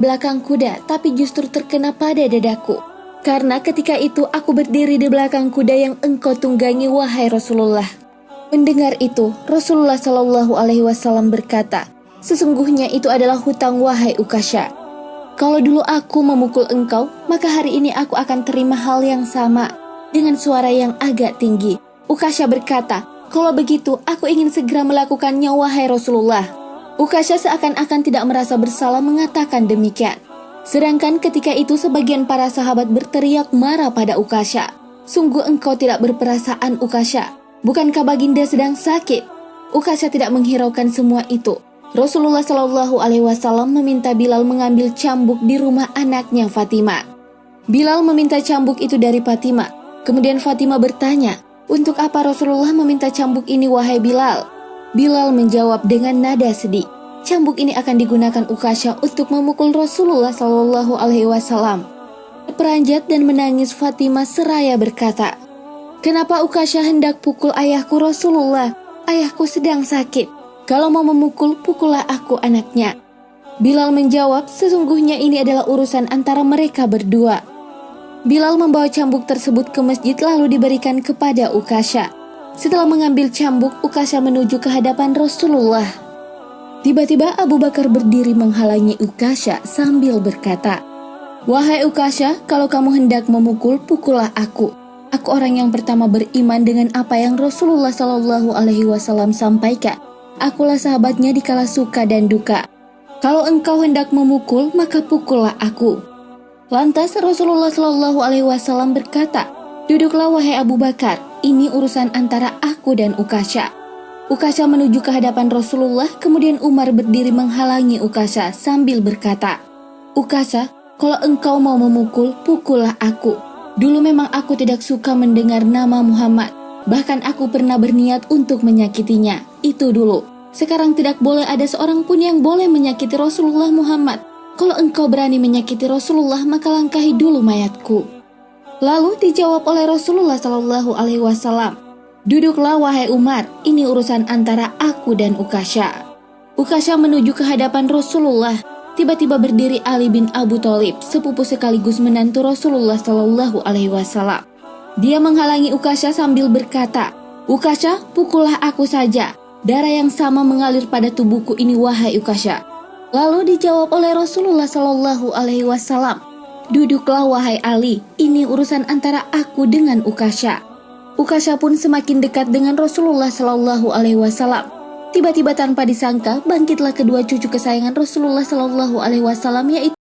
belakang kuda, tapi justru terkena pada dadaku. Karena ketika itu aku berdiri di belakang kuda yang engkau tunggangi, wahai Rasulullah. Mendengar itu, Rasulullah Shallallahu Alaihi Wasallam berkata, sesungguhnya itu adalah hutang, wahai Ukasha. Kalau dulu aku memukul engkau, maka hari ini aku akan terima hal yang sama. Dengan suara yang agak tinggi, Ukasha berkata, kalau begitu aku ingin segera melakukannya, wahai Rasulullah. Ukasha seakan-akan tidak merasa bersalah mengatakan demikian. Sedangkan ketika itu sebagian para sahabat berteriak marah pada Ukasha. Sungguh engkau tidak berperasaan, Ukasha. Bukankah baginda sedang sakit? Ukasha tidak menghiraukan semua itu. Rasulullah Shallallahu Alaihi Wasallam meminta Bilal mengambil cambuk di rumah anaknya Fatimah. Bilal meminta cambuk itu dari Fatimah. Kemudian Fatimah bertanya, untuk apa Rasulullah meminta cambuk ini, wahai Bilal? Bilal menjawab dengan nada sedih, cambuk ini akan digunakan Ukasha untuk memukul Rasulullah Shallallahu Alaihi Wasallam. Peranjat dan menangis Fatimah seraya berkata, kenapa Ukasha hendak pukul ayahku Rasulullah? Ayahku sedang sakit. Kalau mau memukul, pukullah aku, anaknya. Bilal menjawab, sesungguhnya ini adalah urusan antara mereka berdua. Bilal membawa cambuk tersebut ke masjid lalu diberikan kepada Ukasha. Setelah mengambil cambuk, Ukasha menuju ke hadapan Rasulullah. Tiba-tiba Abu Bakar berdiri menghalangi Ukasha sambil berkata, wahai Ukasha, kalau kamu hendak memukul, pukullah aku. Aku orang yang pertama beriman dengan apa yang Rasulullah Shallallahu Alaihi Wasallam sampaikan. Akulah sahabatnya di kala suka dan duka. Kalau engkau hendak memukul, maka pukullah aku. Lantas Rasulullah Shallallahu Alaihi Wasallam berkata, duduklah wahai Abu Bakar, ini urusan antara aku dan Ukasha. Ukasha menuju ke hadapan Rasulullah, kemudian Umar berdiri menghalangi Ukasha sambil berkata, Ukasha, kalau engkau mau memukul, pukullah aku. Dulu memang aku tidak suka mendengar nama Muhammad. Bahkan aku pernah berniat untuk menyakitinya. Itu dulu. Sekarang tidak boleh ada seorang pun yang boleh menyakiti Rasulullah Muhammad. Kalau engkau berani menyakiti Rasulullah, maka langkahi dulu mayatku. Lalu dijawab oleh Rasulullah Shallallahu Alaihi Wasallam, duduklah wahai Umar, ini urusan antara aku dan Ukasha. Ukasha menuju ke hadapan Rasulullah. Tiba-tiba berdiri Ali bin Abu Thalib, sepupu sekaligus menantu Rasulullah Shallallahu Alaihi Wasallam. Dia menghalangi Ukasha sambil berkata, Ukasha, pukullah aku saja. Darah yang sama mengalir pada tubuhku ini, wahai Ukasha. Lalu dijawab oleh Rasulullah Shallallahu Alaihi Wasallam, duduklah wahai Ali, ini urusan antara aku dengan Ukasha. Ukasha pun semakin dekat dengan Rasulullah Shallallahu Alaihi Wasallam. Tiba-tiba tanpa disangka bangkitlah kedua cucu kesayangan Rasulullah Shallallahu Alaihi Wasallam, yaitu